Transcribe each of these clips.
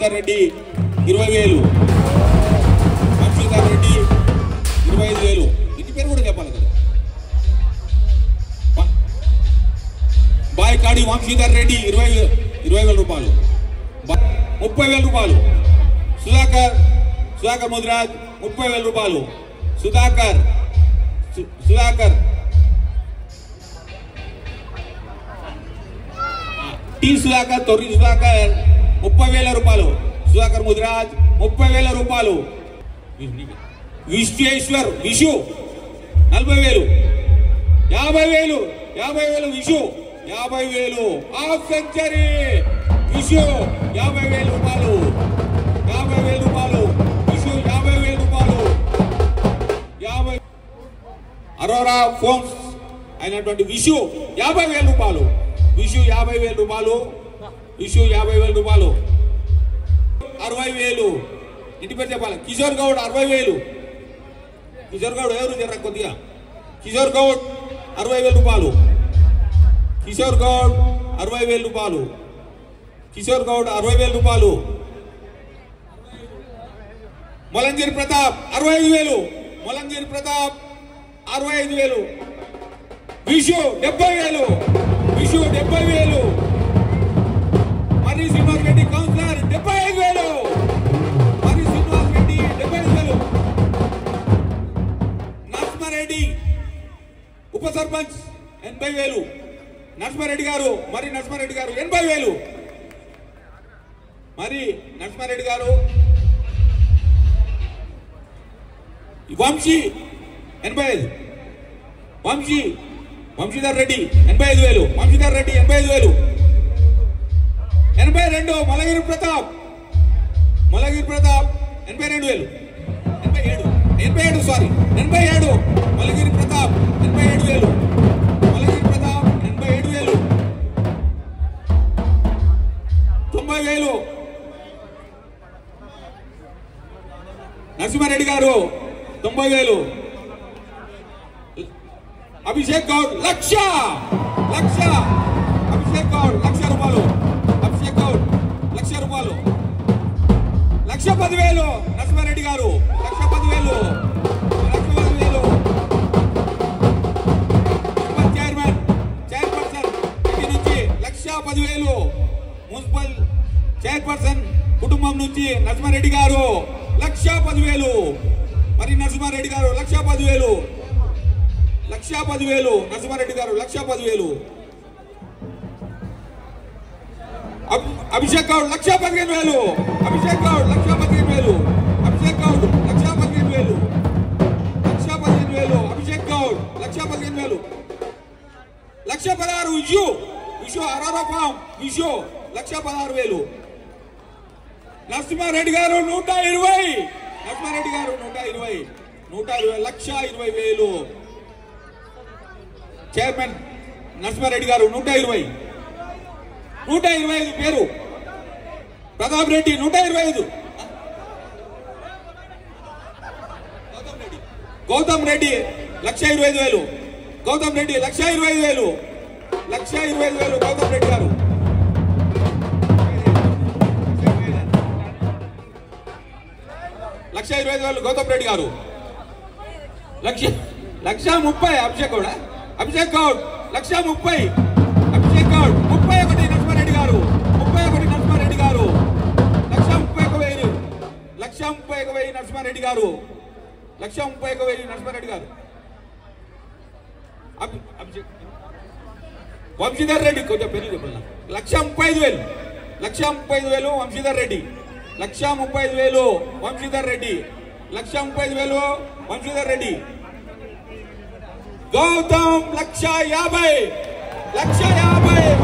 వంశీధర్ రెడ్డి 20,000, వంశీధర్ రెడ్డి 25,000. ఇంటి పేరు కూడా చెప్పాలి కదా. బాయికాడి వంశీధర్ రెడ్డి 20,000 రూపాయలు, 30,000 రూపాయలు. సుధాకర్ ముదిరాజ్ 30,000 రూపాయలు. సుధాకర్ టి సుధాకర్, తొర్రి సుధాకర్ 30,000 రూపాయలు. సుధాకర్ ముదిరాజ్ 30,000 రూపాయలు. విశ్వేశ్వర్ విషు 40,000, 50,000 విషు 50,000. హాఫ్ సెంచరీ విషు 50,000 రూపాయలు, 50,000 రూపాయలు. విషు 50,000 రూపాయలు. అరోరా ఫోన్స్ అయినటువంటి విషు 50,000 రూపాయలు. విషు 50,000 రూపాయలు. విషు 50,000 రూపాయలు. 60,000. ఇంటి పేరు చెప్పాలి. కిషోర్ గౌడ్ 60,000. కిషోర్ గౌడ్ ఎవరు జర కొద్దిగా. కిషోర్ గౌడ్ 60,000 రూపాయలు. కిషోర్ గౌడ్ 60,000 రూపాయలు. కిషోర్ గౌడ్ 60,000 రూపాయలు. మొలంగిరి ప్రతాప్ 65,000. మొలంగిరి ప్రతాప్ 65,000. విషు 70,000. విషు 70,000. మర్రి శ్రీనివాస్ రెడ్డి కౌన్సిలర్ 75,000. మర్రి శ్రీనివాస్ రెడ్డి 75,000. నరసింహారెడ్డి ఉప సర్పంచ్ 80,000. నరసింహారెడ్డి గారు, మరి నరసింహారెడ్డి గారు 80,000. మరి నరసింహారెడ్డి గారు. వంశీ 85,000. వంశీధర్ రెడ్డి 85,000. వంశీధర్ రెడ్డి 85,000. 82. మొలగిరి ప్రతాప్ 82,000. 87 సారీ 87. మొలగిరి ప్రతాప్ 87,000. మొలగిరి ప్రతాప్ 87,000. 90,000. నరసింహారెడ్డి గారు 90,000. అభిషేక్ గౌడ్ 1,00,000. అభిషేక్ గౌడ్ 1,00,000 రూపాయలు. అభిషేక్ గౌడ్ 1,00,000 రూపాయలు. 1,10,000. నరసింహారెడ్డి గారు 1,10,000. 1,10,000. చైర్పర్సన్ ఇంటి నుంచి 1,10,000. మున్సిపల్ చైర్పర్సన్ కుటుంబం నుంచి నరసింహారెడ్డి గారు 1,10,000. మరి నరసింహారెడ్డి గారు 1,10,000. 1,10,000. నరసింహారెడ్డి గారు 1,10,000. అభిషేక్ గౌడ్ 1,15,000. అభిషేక్ గౌడ్ 1,15,000. అభిషేక్ గౌడ్ 1,15,000. 1,15,000. అభిషేక్ గౌడ్ 1,15,000. 1,16,000. విషు అరోరా ఫామ్ విషు 1,16,000. నరసింహారెడ్డి గారు 120. నరసింహారెడ్డి గారు 120. 1,20,000. చైర్మన్ నరసింహారెడ్డి గారు 120. 125 పేరు ప్రతాప్ రెడ్డి 125. గౌతమ్ రెడ్డి 1,25,000. గౌతమ్ రెడ్డి 1,25,000. 1,25,000 గౌతమ్ రెడ్డి గారు. 1,25,000 గౌతమ్ రెడ్డి గారు. 1,30,000 అభిషేక్ గౌడ్. అభిషేక్ గౌడ్ 1,30,000. అభిషేక్ గౌడ్ 31 నరసింహారెడ్డి గారు. 31 నరసింహారెడ్డి గారు. 1,31,000. 1,31,000 నరసింహారెడ్డి గారు. 1,31,000 నరసింహారెడ్డి గారు. వంశీధర్ రెడ్డి కొంచెం పెళ్లి చెప్పాలి. 1,35,000. 1,35,000 వంశీధర్ రెడ్డి. 1,35,000 వంశీధర్ రెడ్డి. 1,35,000 వంశీధర్ రెడ్డి. గౌతమ్ 1,50,000. 1,50,000.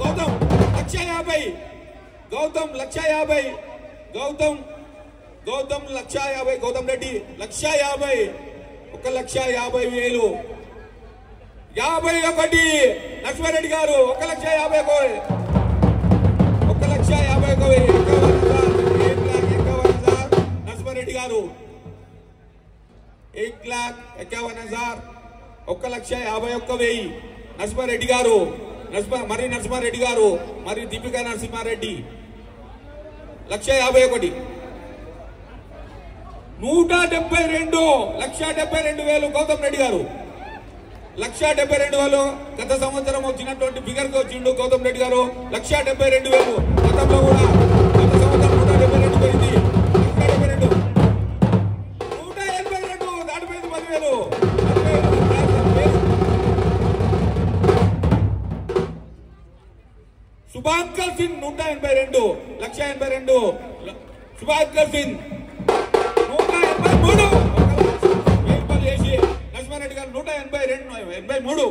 గౌతమ్ 1,50,000. గౌతమ్ 1,50,000. గౌతమ్ 1,50,000. గౌతమ్ రెడ్డి 1,50,000. 1,50,000. 51 నరసింహారెడ్డి గారు 1,50,000. 1,50,000. నరసింహారెడ్డి గారు 1,51,000. 1,51,000. నరసింహారెడ్డి గారు, మరి నరసింహారెడ్డి గారు, మరి దీపికా నరసింహారెడ్డి 151. 172, 172,000 గౌతమ్ రెడ్డి గారు. 172,000 గత సంవత్సరం వచ్చినటువంటి ఫిగర్ కి వచ్చిండు గౌతమ్ రెడ్డి గారు. 172,000 గతంలో కూడా గత సంవత్సరం 172 పోయింది. 172, 182 దాటిపోయింది. 10,000. శుభాంకర్ సింగ్ 182, 182. శుభాంకర్ సింగ్ 183 చేసి నరసింహారెడ్డి గారు 183,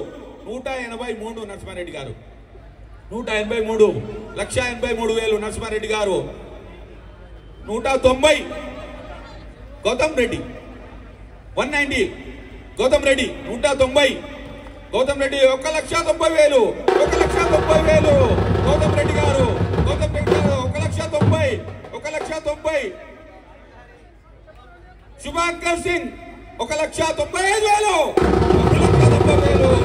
183 నరసింహారెడ్డి గారు. 183, 183,000 నరసింహారెడ్డి గారు. 190 గౌతమ్ రెడ్డి. 190 గౌతమ్ రెడ్డి. 190 గౌతమ్ రెడ్డి. 1,90,000, 1,90,000 గౌతమ్ రెడ్డి గారు. గౌతమ్ రెడ్డి గారు 1,90,000, 1,90,000. శుభాంకర్ సింగ్ 1,95,000, 1,90,000,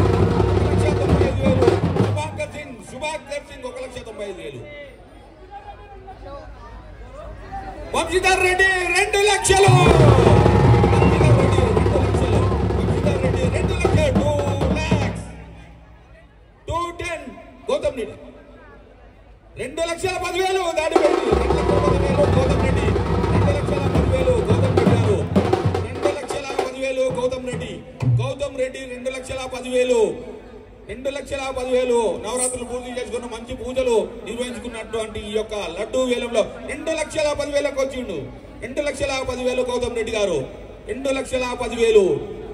1,95,000. శుభాంకర్ సింగ్ 1,95,000. వంశీధర్ రెడ్డి 2 లక్షలు. వంశీధర్ రెడ్డి 2 లక్షలు. 210 గౌతమ్ రెడ్డి. 2,10,000 దాటిపోయింది. 2,10,000 గౌతమ్ రెడ్డి. 2,10,000 గౌతమ్ రెడ్డి గారు. 2,10,000 గౌతమ్ రెడ్డి. గౌతమ్ రెడ్డి 2,10,000. 2,10,000 నవరాత్రులు పూర్తి చేసుకున్న మంచి పూజలు నిర్వహించుకున్నటువంటి ఈ యొక్క లడ్డూ వేలంలో 2,10,000 వచ్చిండు. 2,10,000 గౌతమ్ రెడ్డి గారు. 2,10,000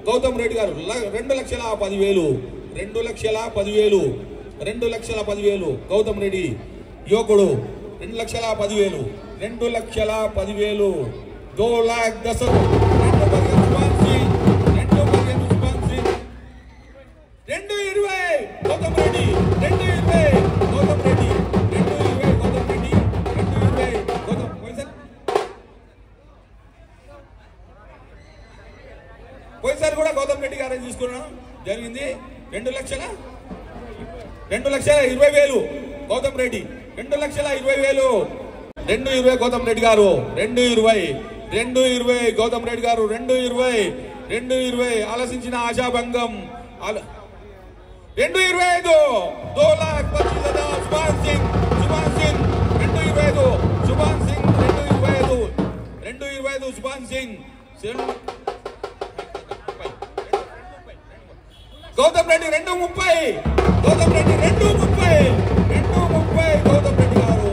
గౌతమ్ రెడ్డి గారు. 2,10,000, 2,10,000, 2,10,000 గౌతమ్ రెడ్డి యువకుడు. 2,10,000, 2,10,000. 2,10,000 శుభాంగ్ సింగ్. 2,20 గౌతమ్ రెడ్డి. 2,20 గౌతమ్ రెడ్డి. 2,20 గౌతమ్ రెడ్డి. 2,20 గౌతమ్. పోయినసారి కూడా గౌతమ్ రెడ్డి గారే తీసుకున్నాం జరిగింది. 2,20,000 గౌతమ్ రెడ్డి. 2,20,000. 2,20 గౌతమ్ రెడ్డి గారు. 2,20 గౌతమ్ రెడ్డి గారు. 2,20 ఆలోచించిన ఆశాభంగం. 2,25 2,25,000 శుభాంగ్ సింగ్. 2,25 శుభాంగ్ సింగ్. 2,25 శుభాంగ్ సింగ్. గౌతమ్ రెడ్డి 2,30 గౌతమ్ రెడ్డి. 2,30 గౌతమ్ రెడ్డి గారు.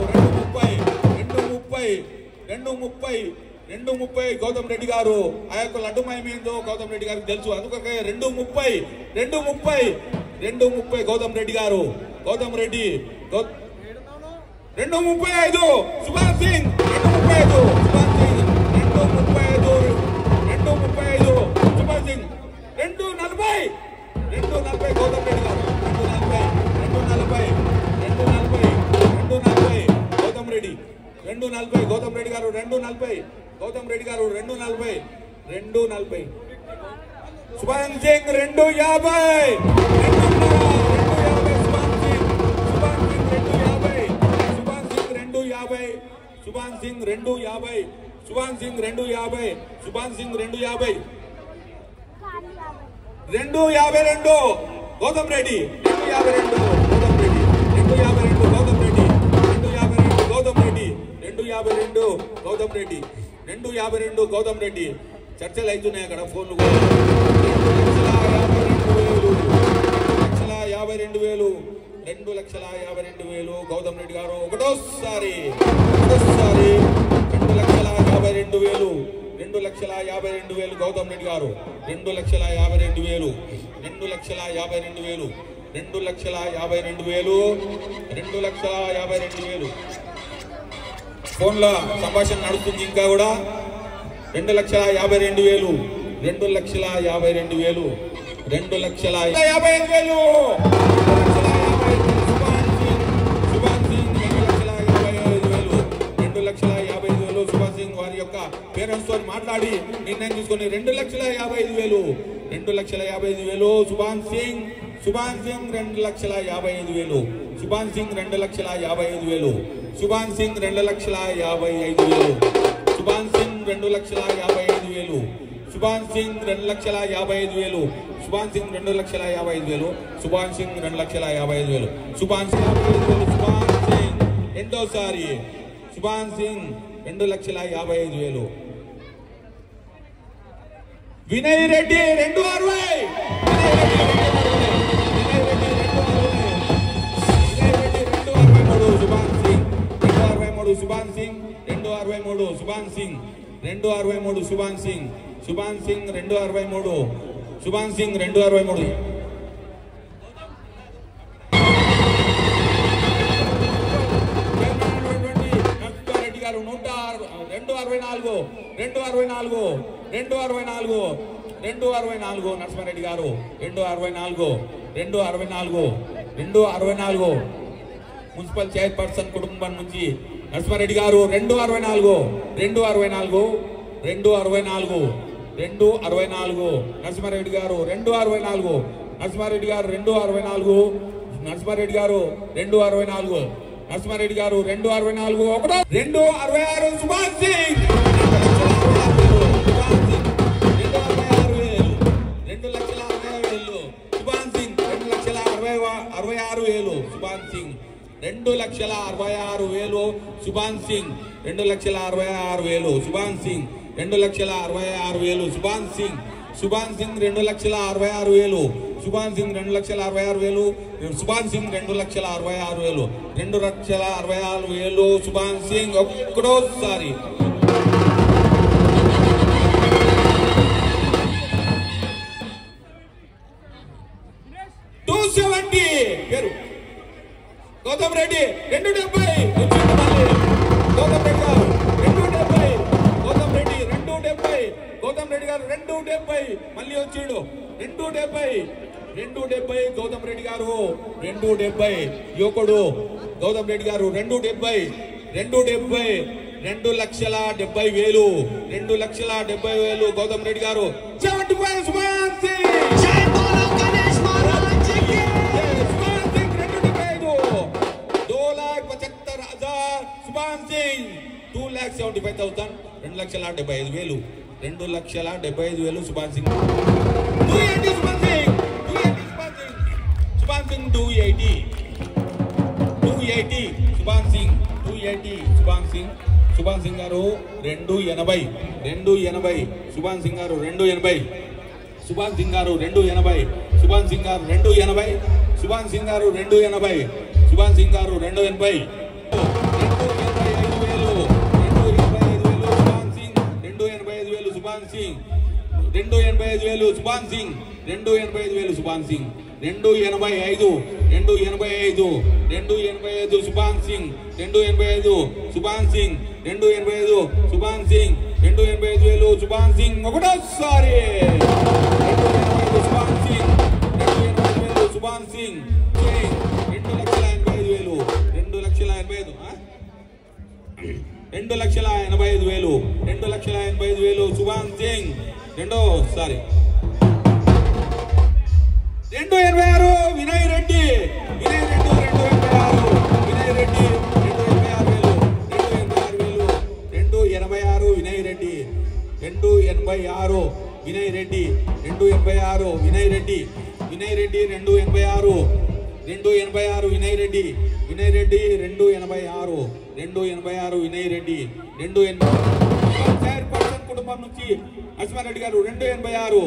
2,30 గౌతమ్ రెడ్డి గారు. ఆ యొక్క లడ్డుమయం ఏందో గౌతమ్ రెడ్డి గారికి తెలుసు. అందుకే 2,30 గౌతమ్ రెడ్డి గారు. గౌతమ్ రెడ్డి 2,35 శుభాంగ్ సింగ్. 2,35 శుభాంగ్ సింగ్. 2,35 శుభాంగ్ సింగ్. 2,40 గౌతమ్ రెడ్డి గారు. 2,40 గౌతమ్ రెడ్డి. 2,40 గౌతమ్ రెడ్డి గారు. 2,40 గౌతమ్ రెడ్డి గారు. 2,40 శుభాంగ్ సింగ్. 2,50 శుభాంగ్ సింగ్. 2,50 శుభాంగ్ సింగ్. 2,50 శుభాంగ్ సింగ్. 2,50 2,52 గౌతమ్ రెడ్డి. 2,52 గౌతమ్ రెడ్డి. 2,52 గౌతమ్ రెడ్డి. 2,52 గౌతమ్ రెడ్డి. 2,52 గౌతమ్ రెడ్డి. చర్చలు అవుతున్నాయి అక్కడ ఫోన్లు. 2,52,000 2,52,000 గౌతమ్ రెడ్డి గారు. ఒకటోసారి 2,52,000 2,52,000 గౌతమ్ రెడ్డి గారు. 2,52,000 2,52,000 2,52,000 ఫోన్లో సంభాషణ నడుస్తుంది ఇంకా కూడా. 2,52,000 2,52,000 2,55,000 శుభాంగ్ సింగ్. 2,55,000 శుభాంగ్ సింగ్ వారి యొక్క పేరెంట్స్ తో మాట్లాడి నిర్ణయం తీసుకుని 2,55,000 2,55,000 శుభాంగ్ సింగ్. సుభాన్ సింగ్ 2,55,000 సుభాన్ సింగ్ 2,55,000 సుభాన్ సింగ్ 2,55,000 సుభాన్ సింగ్ 2,55,000 సుభాన్ సింగ్ 2,55,000 సుభాన్ సింగ్ 2,55,000 సుభాన్ సింగ్ 2,55,000 సుభాన్ సింగ్ సుభాన్ సింగ్ రెండోసారి సుభాన్ సింగ్ 2,55,000 వినయ్ రెడ్డి 260 సుభాన్ సింగ్ 263 సుభాన్ సింగ్ 263 సుభాన్ సింగ్ సుభాన్ సింగ్ 263 సుభాన్ సింగ్ 263 రెడ్డి గారు 264 నరసింహారెడ్డి గారు 264 మున్సిపల్ చైర్పర్సన్ కుటుంబం నుంచి నరసింహారెడ్డి గారు 264 నరసింహారెడ్డి గారు 264 నరసింహారెడ్డి గారు 264 నరసింహారెడ్డి గారు 264 నరసింహారెడ్డి గారు 264 266 సుభాన్ సింగ్ 2,66,000 సుభాన్ సింగ్ 2,66,000 సుభాన్ సింగ్ 2,66,000 సుభాన్ సింగ్ 2,66,000 సుభాన్ సింగ్ 2,66,000 సుభాన్ సింగ్ సుభాన్ సింగ్ 2,66,000 సుభాన్ సింగ్ 2,66,000 సుభాన్ సింగ్ 2,66,000 2,66,000 సుభాన్ సింగ్ ఒక్కడోసారి పేరు గౌతమ్ రెడ్డి 270 గౌతమ్ రెడ్డి గారు 270 గౌతమ్ రెడ్డి 270 గౌతమ్ రెడ్డి గారు 270 మళ్ళీ వచ్చిండు 270 గౌతమ్ రెడ్డి గారు 270 యువకుడు గౌతమ్ రెడ్డి గారు 270 2,70,000 2,70,000 గౌతమ్ రెడ్డి గారు 75 సుభాన్ సింగ్ 2,75,000 సుభాన్ సింగ్ 2,75,000 2,75,000 2,75,000 సుభాన్ సింగ్ 280 సుభాన్ సింగ్ 280 సుభాన్ సింగ్ 280 సుభాన్ సింగ్ గారు 280 సుభాన్ సింగ్ గారు 280 సుభాన్ సింగ్ గారు 280 సుభాన్ సింగ్ గారు 280 సుభాన్ సింగ్ గారు 280 సుభాన్ సింగ్ గారు 280 సుభాన్ సింగ్ 285,000 సుభాన్ సింగ్ 285,000 సుభాన్ సింగ్ 285 సుభాన్ సింగ్ 285 సుభాన్ సింగ్ 285 సుభాన్ సింగ్ 285,000 సుభాన్ సింగ్ ఒకటోసారి 285 సుభాన్ సింగ్ 2,85,000 2,85,000 సుభాన్ సింగ్ రెండోసారి 286 వినయ్ రెడ్డి 286 వినయ్ రెడ్డి 286 వినయ్ రెడ్డి 286 వినయ్ రెడ్డి 286 వినయ్ రెడ్డి 286 వినయ్ రెడ్డి 286 వినయ్ రెడ్డి 280 చైర్పర్సన్ కుటుంబం నుంచి నరసింహారెడ్డి గారు 286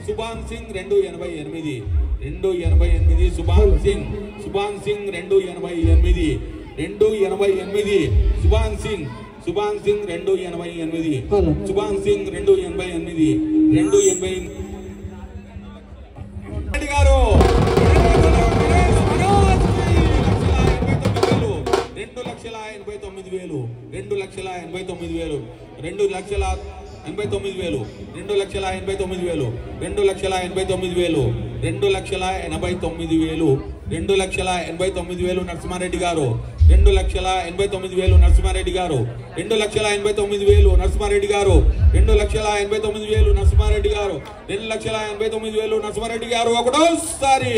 సుభాన్ సింగ్ 288 సుభాన్ సింగ్ 288 సుభాన్ సింగ్ 288 సుభాన్ సింగ్ 288 గారు 2,89,000 2,89,000 2,89,000 2,89,000 నరసింహారెడ్డి గారు 2,89,000 నరసింహారెడ్డి గారు 2,89,000 నరసింహారెడ్డి గారు 2,89,000 నరసింహారెడ్డి గారు 2,89,000 నరసింహారెడ్డి గారు ఒకటోసారి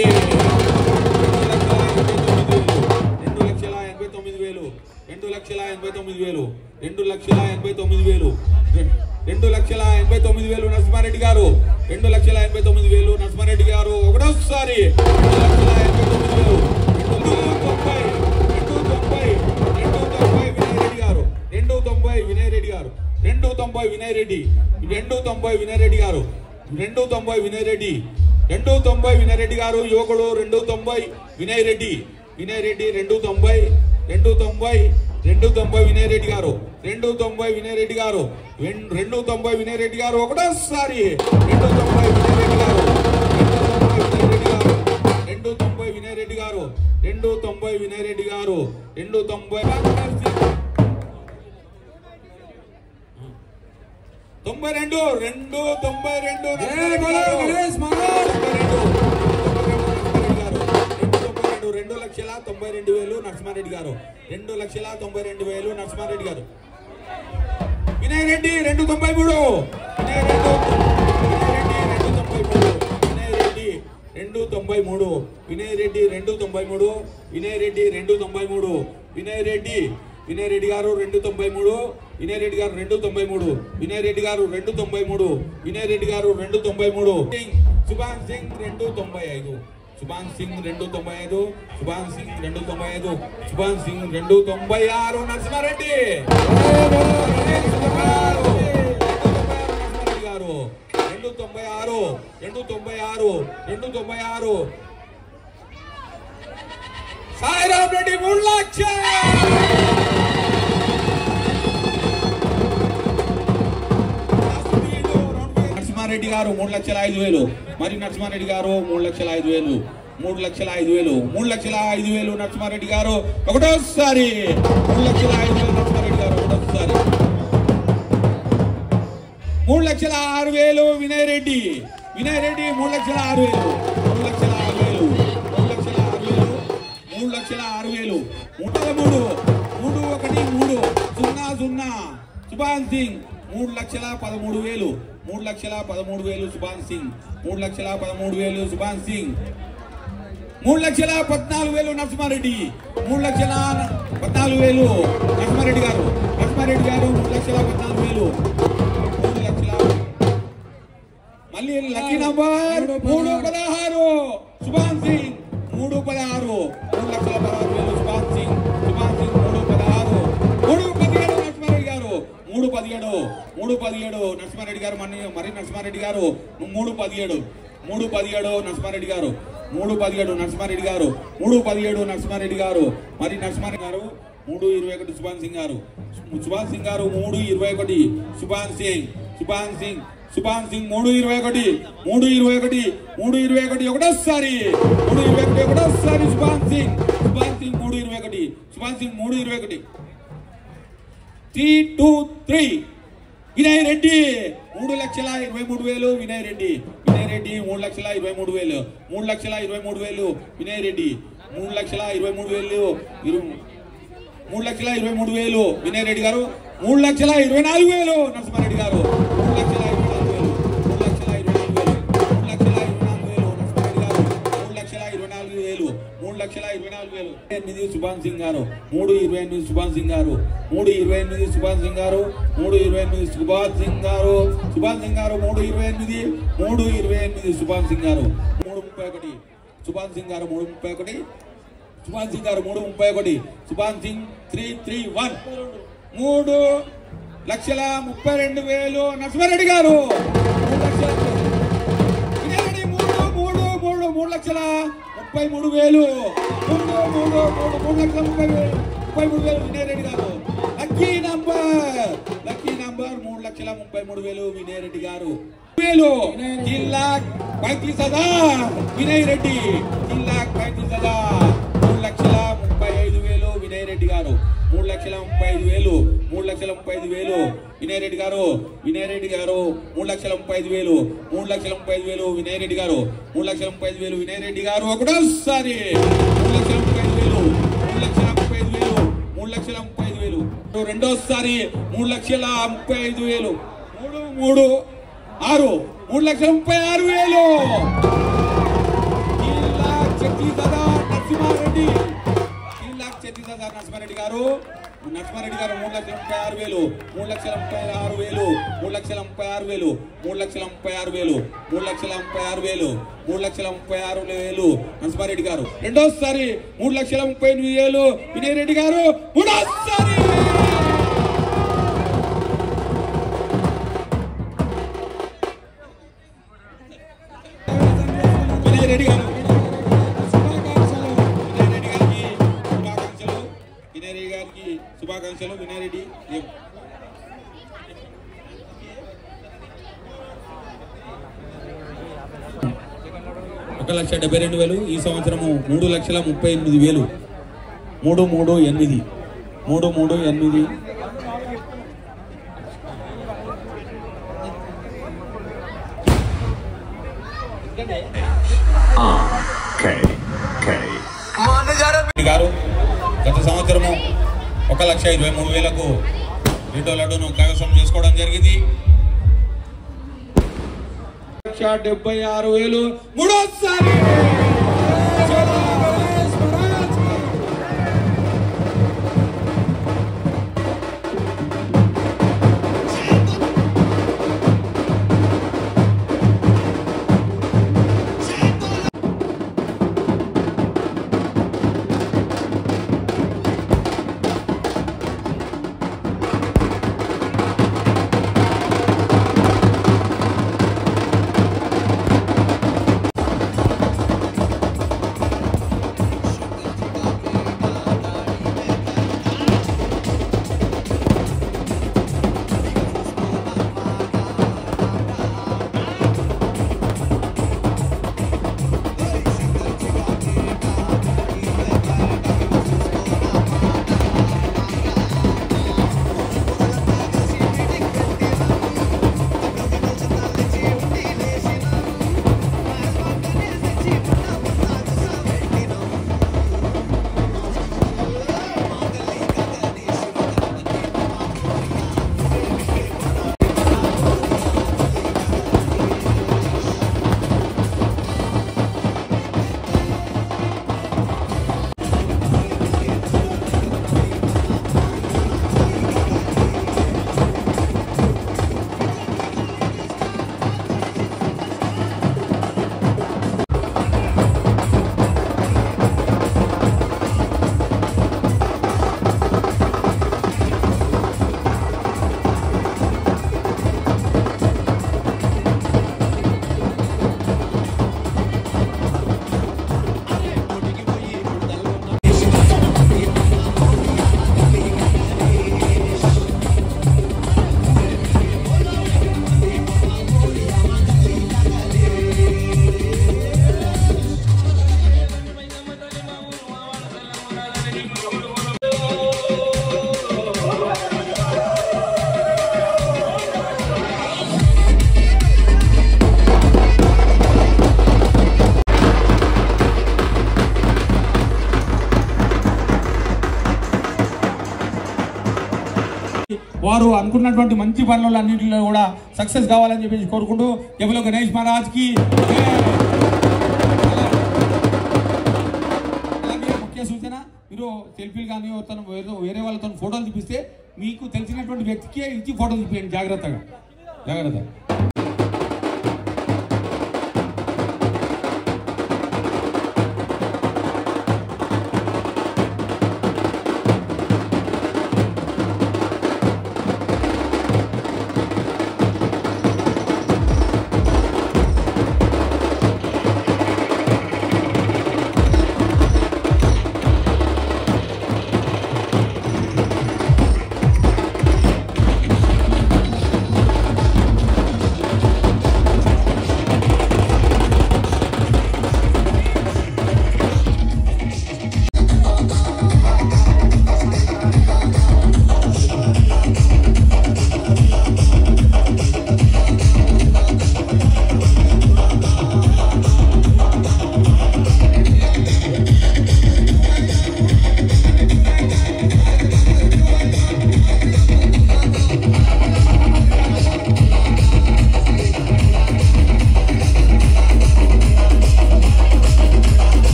2,89,000 నరసింహారెడ్డి గారు 2,89,000 నరసింహారెడ్డి గారు ఒకటోసారి 290 వినయ్ రెడ్డి గారు 290 వినయ్ రెడ్డి 290 వినయ్ రెడ్డి గారు 290 వినయ్ రెడ్డి 290 వినయ్ రెడ్డి గారు యువకుడు 290 వినయ్ రెడ్డి 290 వినయ్ రెడ్డి గారు 290 వినయ్ రెడ్డి గారు 290 వినయ్ రెడ్డి గారు ఒకటోసారి 290 వినయ్ రెడ్డి గారు 290 వినయ్ రెడ్డి గారు 290 వినయ్ రెడ్డి గారు 290 92 2,92,000 నరసింహారెడ్డి గారు 2,92,000 నరసింహారెడ్డి గారు వినయ్ రెడ్డి 293 వినయ్ రెడ్డి 293 వినయ్ రెడ్డి 293 వినయ్ రెడ్డి గారు 293 వినయ్ రెడ్డి గారు 293 వినయ్ రెడ్డి గారు 293 వినయ్ రెడ్డి గారు 293 సుభాన్ సింగ్ 295 సుభాన్ సింగ్ 295 సుభాన్ సింగ్ 295 సుభాన్ సింగ్ 296 నరసింహారెడ్డి గారు 296 సాయిరామ్ రెడ్డి 3 లక్షలు నరసింహారెడ్డి గారు 3,05,000 మరి నరసింహారెడ్డి గారు 3,05,000 3,05,000 నరసింహారెడ్డి గారు ఒకటోసారి 3,05,000 నరసింహారెడ్డి గారు ఒకటోసారి 3,06,000 వినయ్ రెడ్డి 3,06,000 3,06,000 సుభాన్ సింగ్ 3,13,000 3,13,000 సుభాన్ సింగ్ 3,13,000 సుభాన్ సింగ్ 3,14,000 నరసింహారెడ్డి 3,14,000 నరసింహారెడ్డి గారు 3,14,000 మళ్ళీ లక్కీ నంబర్ 316 సుభాన్ సింగ్ 316 3,16,000 సుభాన్ సింగ్ 316 317 నరసింహారెడ్డి గారు 317 నరసింహారెడ్డి గారు మరి నరసింహారెడ్డి గారు 317 నరసింహారెడ్డి గారు 317 నరసింహారెడ్డి గారు 317 నరసింహారెడ్డి గారు మరి నరసింహారెడ్డి గారు 321 సుభాన్ సింగ్ గారు 321 సుభాన్ సింగ్ 321 ఒకటోసారి 321 సుభాన్ సింగ్ 321 323 వినయ్ రెడ్డి 3,23,000 వినయ్ రెడ్డి 3,23,000 3,23,000 వినయ్ రెడ్డి 3,23,000 వినయ్ రెడ్డి గారు 3,24,000 నరసింహారెడ్డి గారు 3,24,000 సుభాన్ సింగ్ గారు 328 సుభాన్ సింగ్ గారు 328 సుభాన్ సింగ్ గారు 328 సుభాన్ సింగ్ గారు 328 సుభాన్ సింగ్ గారు 331 సుభాన్ సింగ్ గారు 331 సుభాన్ సింగ్ గారు 331 సుభాన్ సింగ్ 331 3,32,000 నరసింహారెడ్డి గారు 3,33,000 వినయ్ రెడ్డి గారు లక్కీ నంబర్ 3,33,000 వినయ్ రెడ్డి గారు 3,35,000 వినయ్ రెడ్డి 3,35,000 3,35,000 వినయ్ రెడ్డి గారు 3,35,000 3,35,000 వినయ్ రెడ్డి గారు 3,35,000 3,35,000 వినయ్ రెడ్డి గారు 3,35,000 వినయ్ రెడ్డి గారు ఒకటోసారి 3,35,000 3,35,000 రెండోసారి 3,35,000 3 6 3,36,000 నరసింహారెడ్డి గారు 3,36,000 3,36,000 3,36,000 నరసింహారెడ్డి గారు రెండోసారి 3,38,000 వినయ్ రెడ్డి గారు మూడోసారి వినయ్ రెడ్డి గారు శుభాకాంక్షలు వినయ్ రెడ్డి 1,72,000 ఈ సంవత్సరము 3,38,000 338 గారు గత సంవత్సరము 1,23,000కు రిటో లడ్డును కైవసం చేసుకోవడం జరిగింది 1,76,000 మూడోసారి వారు అనుకున్నటువంటి మంచి పనులు అన్నింటిలో కూడా సక్సెస్ కావాలని చెప్పేసి కోరుకుంటూ ఎవరో గణేష్ మహారాజ్కి అలాగే ముఖ్య సూచన మీరు సెల్ఫీలు కానీ వేరే వాళ్ళతో ఫోటోలు చూపిస్తే మీకు తెలిసినటువంటి వ్యక్తికి ఇచ్చి ఫోటోలు చూపించండి జాగ్రత్తగా.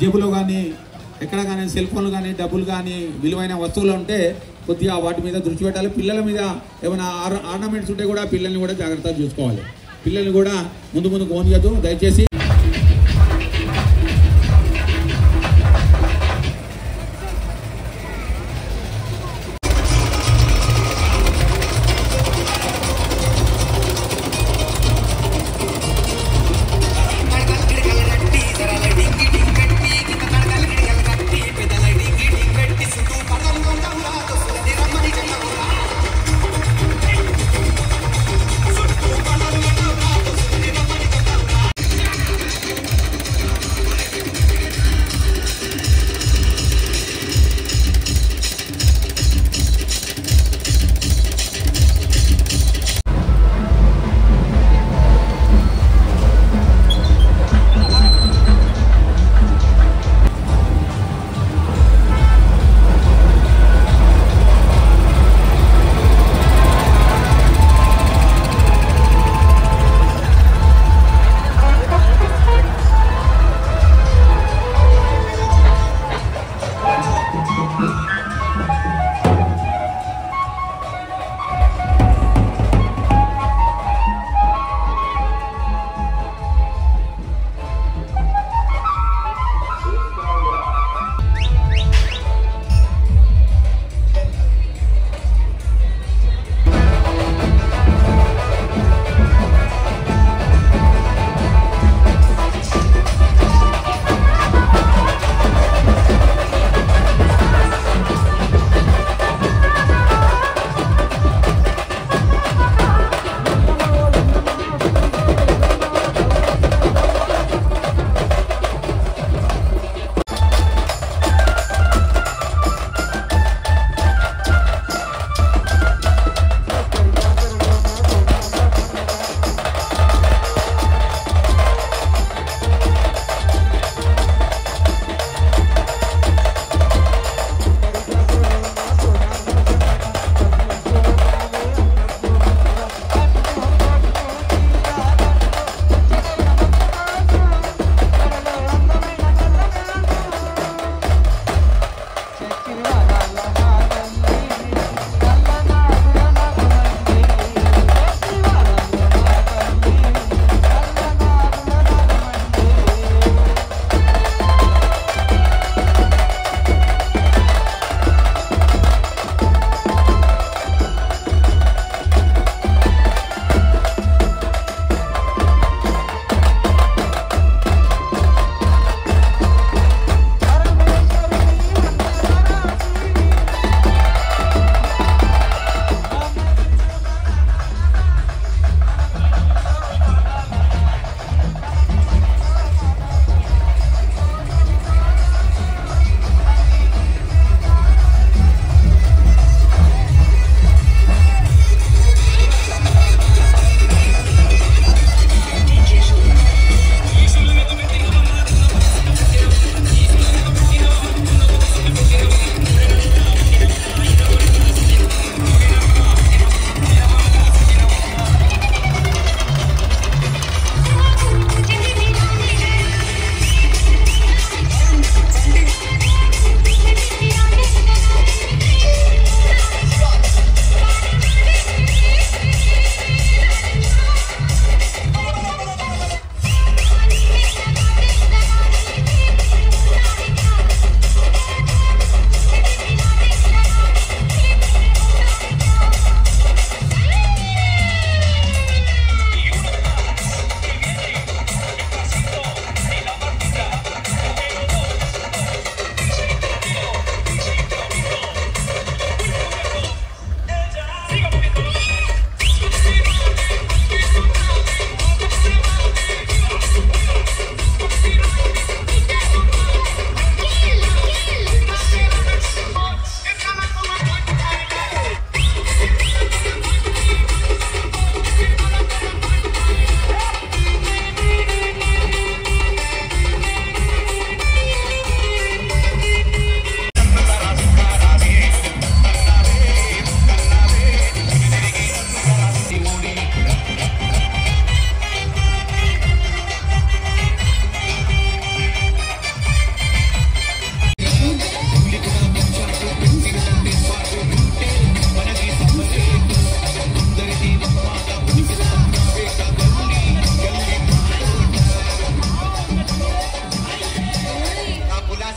జేబులో కానీ ఎక్కడ కానీ సెల్ ఫోన్లు కానీ డబ్బులు కానీ విలువైన వస్తువులు ఉంటే కొద్దిగా వాటి మీద దృష్టి పెట్టాలి. పిల్లల మీద ఏమైనా ఆర్నమెంట్స్ ఉంటే కూడా పిల్లల్ని కూడా జాగ్రత్తగా చూసుకోవాలి. పిల్లల్ని కూడా ముందు కోనియద్దు దయచేసి.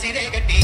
సిరే గట్టి